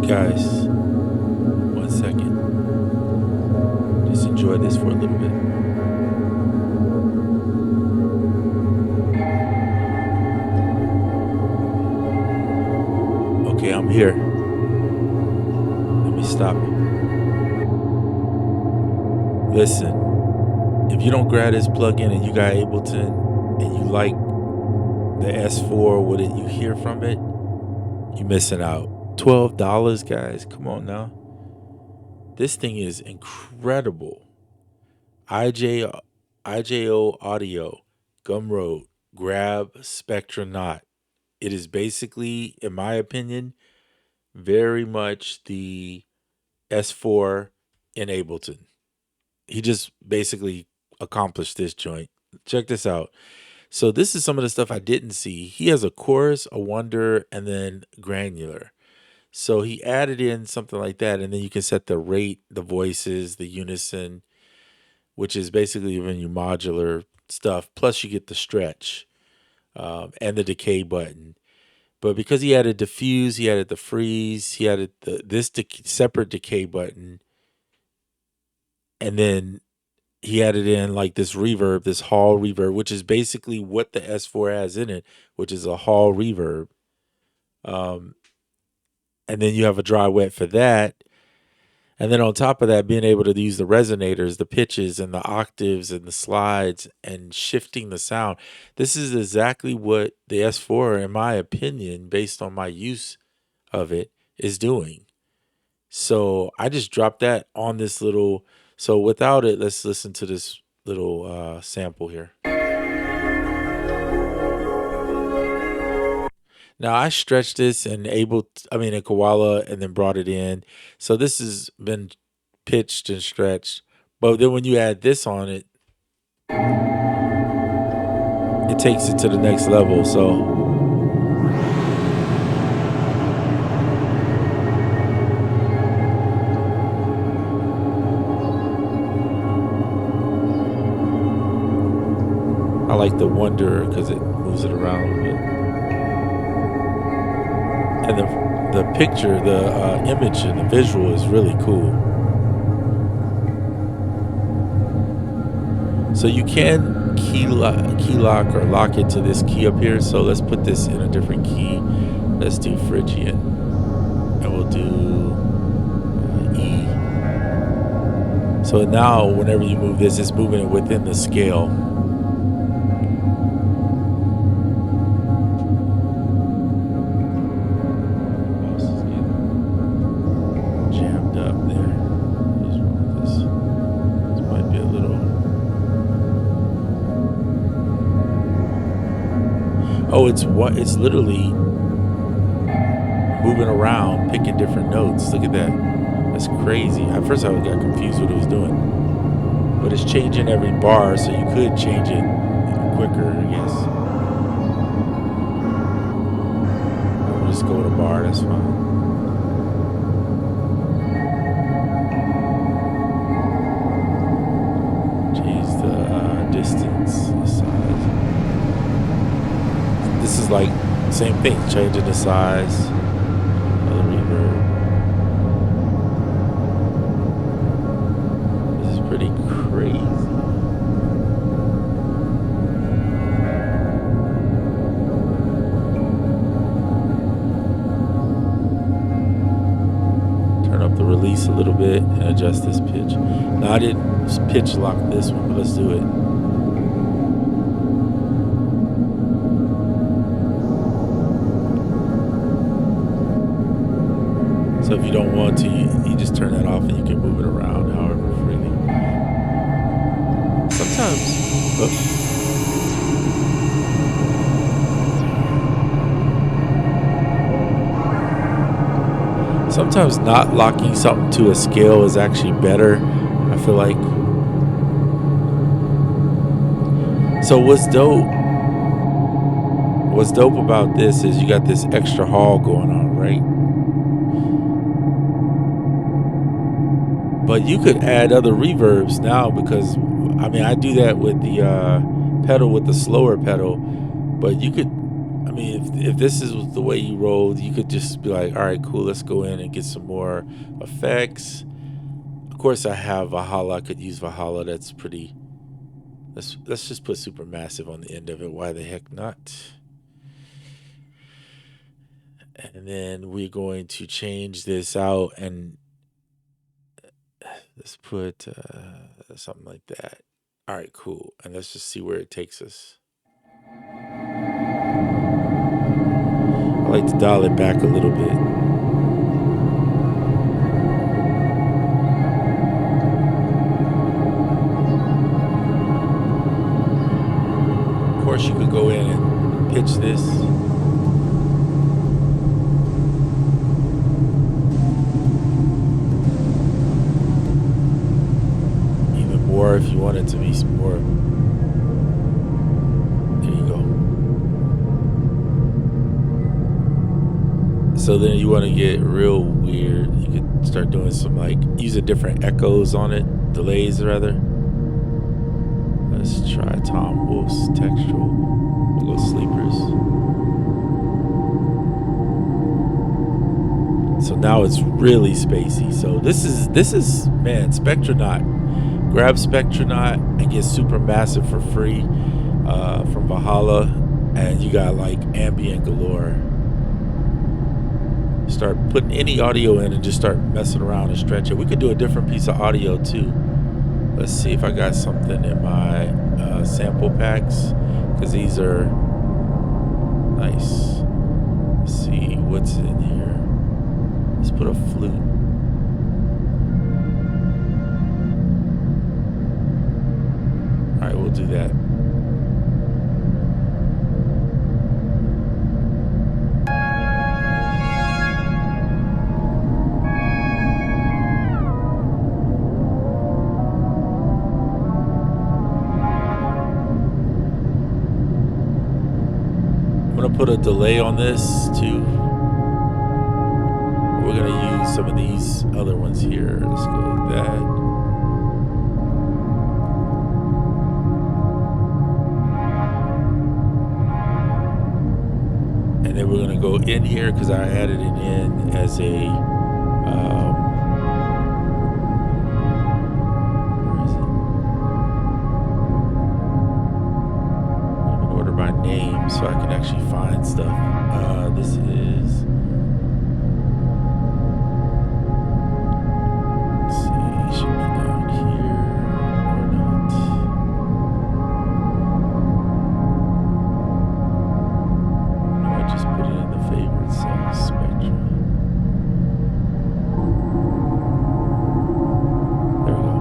Guys, 1 second. Just enjoy this for a little bit. Okay, I'm here. Let me stop it. Listen, if you don't grab this plugin and you got Ableton and you like the S4, what you hear from it, you're missing out. $12, guys. Come on now. This thing is incredible. IJO Audio, Gumroad, Grab, Spectranaut. It is basically, in my opinion, very much the S4 in Ableton. He just basically accomplished this joint. Check this out. So this is some of the stuff I didn't see. He has a chorus, a wonder, and then granular. So he added in something like that, and then you can set the rate, the voices, the unison, which is basically even your modular stuff. Plus you get the stretch and the decay button. But because he added diffuse, he added the freeze, he added this separate decay button, and then he added in like this reverb, this hall reverb, which is basically what the S4 has in it, which is a hall reverb. And then you have a dry wet for that. And then on top of that, being able to use the resonators, the pitches and the octaves and the slides and shifting the sound. This is exactly what the S4, in my opinion, based on my use of it, is doing. So I just dropped that on this little. So without it, let's listen to this little sample here. Now I stretched this and in Koala, and then brought it in. So this has been pitched and stretched. But then when you add this on it, it takes it to the next level. So I like the wonder because it moves it around a little bit. And the picture, the image and the visual is really cool. So you can key lock or lock it to this key up here. So let's put this in a different key. Let's do Phrygian. And we'll do E. So now whenever you move this, it's moving it within the scale. Oh, it's literally moving around, picking different notes. Look at that. That's crazy. At first I got confused what it was doing. But it's changing every bar, so you could change it quicker, I guess. We'll just go with a bar, that's fine. Change the distance, the size. This is like same thing, changing the size of the reverb. This is pretty crazy. Turn up the release a little bit and adjust this pitch. Now I didn't pitch lock this one, but let's do it. So if you don't want to, you just turn that off and you can move it around however freely. Sometimes not locking something to a scale is actually better, I feel like. So what's dope about this is you got this extra hall going on, right? But you could add other reverbs now because, I do that with the pedal, with the slower pedal. But you could, mean, if this is the way you rolled, you could just be like, all right, cool, let's go in and get some more effects. Of course, I have Valhalla. I could use Valhalla. That's pretty. Let's just put Supermassive on the end of it. Why the heck not? And then we're going to change this out and let's put something like that. All right, cool. And let's just see where it takes us. I like to dial it back a little bit. Of course, you could go in and pitch this. Even more if you want it to be some more. There you go. So then you want to get real weird. You could start doing some using different echoes on it, delays rather. Let's try Tom Wolf's textural. We'll go sleepers. So now it's really spacey. So this is man, Spectronaut. Grab Spectranaut and get Supermassive for free from Valhalla, and you got ambient galore. Start putting any audio in and just start messing around and stretch it. We could do a different piece of audio too. Let's see if I got something in my sample packs, because these are nice. Let's see what's in here. Let's put a flute. All right, we'll do that. I'm gonna put a delay on this too. We're gonna use some of these other ones here. Let's go with that. And then we're gonna go in here because I added it in as a where is it? I'm in order by name so I can actually find stuff. This is, let's see, it should be down here or not. No, I just put it in the favorites, Spectra. There we go.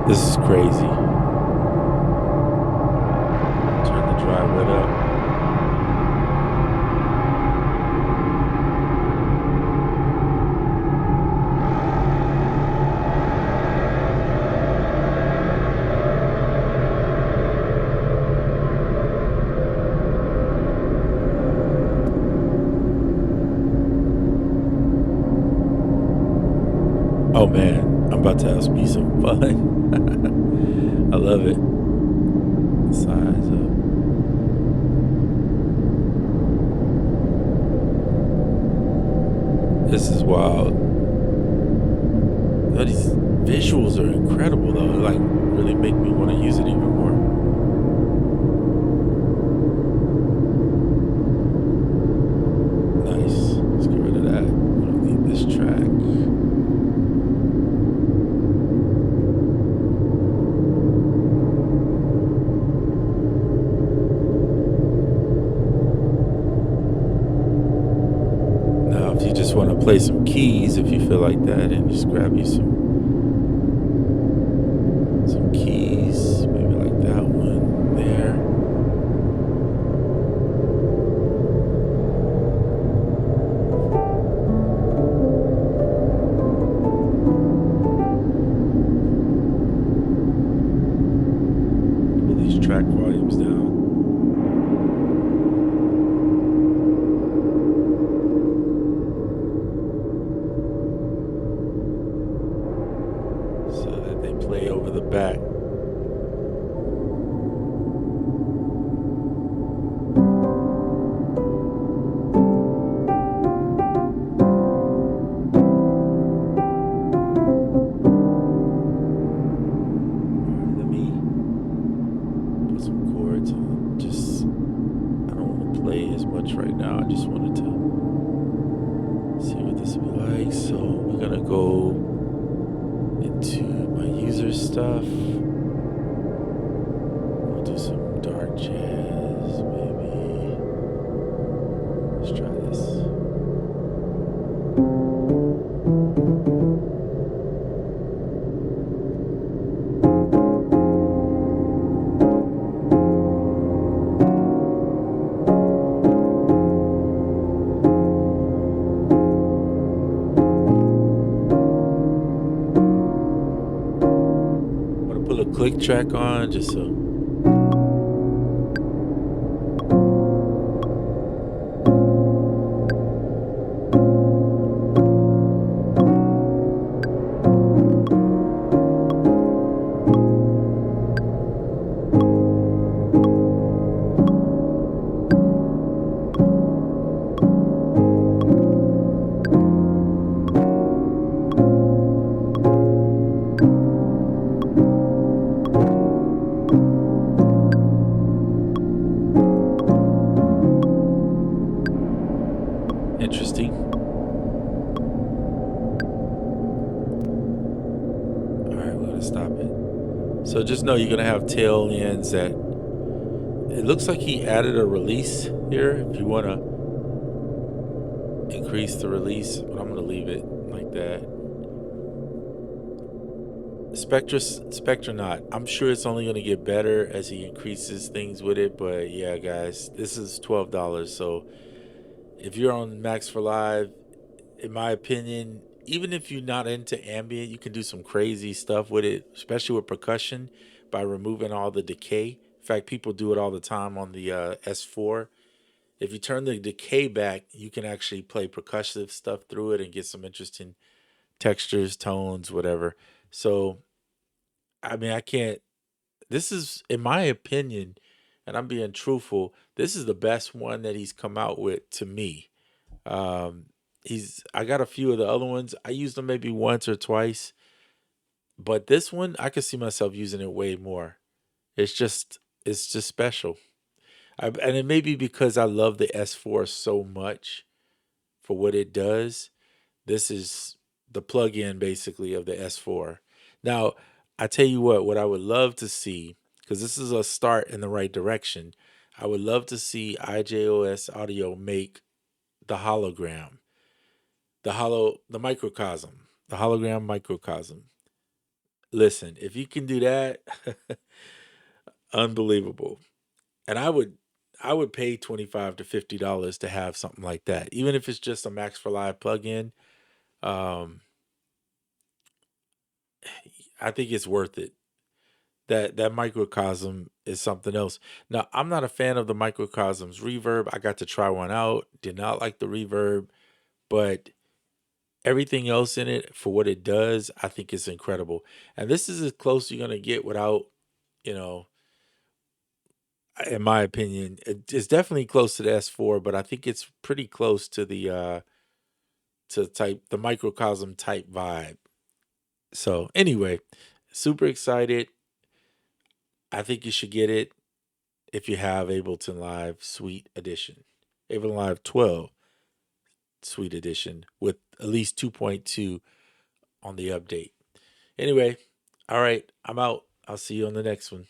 This is crazy. Turn the dry wet up. Oh man, I'm about to have me some fun. I love it. Size up. This is wild. Oh, these visuals are incredible though. They really make me want to use it even more. Nice. Let's get rid of that. We don't need this track. just want to play some keys if you feel like that, and just grab you some keys, maybe like that one there. Pull these track volumes down. So that they play over the back. Let me put some chords on. Just, I don't want to play as much right now. I just wanted to see what this will be like. So we're gonna go into my user stuff. We'll do some dark jazz, maybe. Let's try this. I'm gonna put a click track on just so. Interesting. All right, we're gonna stop it. So just know you're gonna have tail ends that. It looks like he added a release here. If you wanna increase the release, but I'm gonna leave it like that. Spectronaut. I'm sure it's only gonna get better as he increases things with it. But yeah, guys, this is $12. So if you're on Max for Live, in my opinion, even if you're not into ambient, you can do some crazy stuff with it, especially with percussion by removing all the decay. In fact, people do it all the time on the S4. If you turn the decay back, you can actually play percussive stuff through it and get some interesting textures, tones, whatever. So, I mean, I can't. This is, in my opinion, and I'm being truthful, this is the best one that he's come out with to me. Um, I got a few of the other ones. I used them maybe once or twice, but this one I could see myself using it way more. It's just special. And it may be because I love the S4 so much for what it does. This is the plug-in basically of the S4. Now, I tell you what I would love to see, because this is a start in the right direction. I would love to see IJOS Audio make the hologram, the microcosm, the hologram microcosm. Listen, if you can do that, unbelievable. And I would pay $25 to $50 to have something like that, even if it's just a Max for Live plugin. Um, I think it's worth it. That microcosm is something else. Now, I'm not a fan of the microcosm's reverb. I got to try one out. Did not like the reverb, but everything else in it for what it does, I think is incredible. And this is as close you're gonna get without, you know, in my opinion, it's definitely close to the S4, but I think it's pretty close to the microcosm type vibe. So anyway, super excited. I think you should get it if you have Ableton Live Suite Edition. Ableton Live 12 Suite Edition with at least 2.2 on the update. Anyway, all right, I'm out. I'll see you on the next one.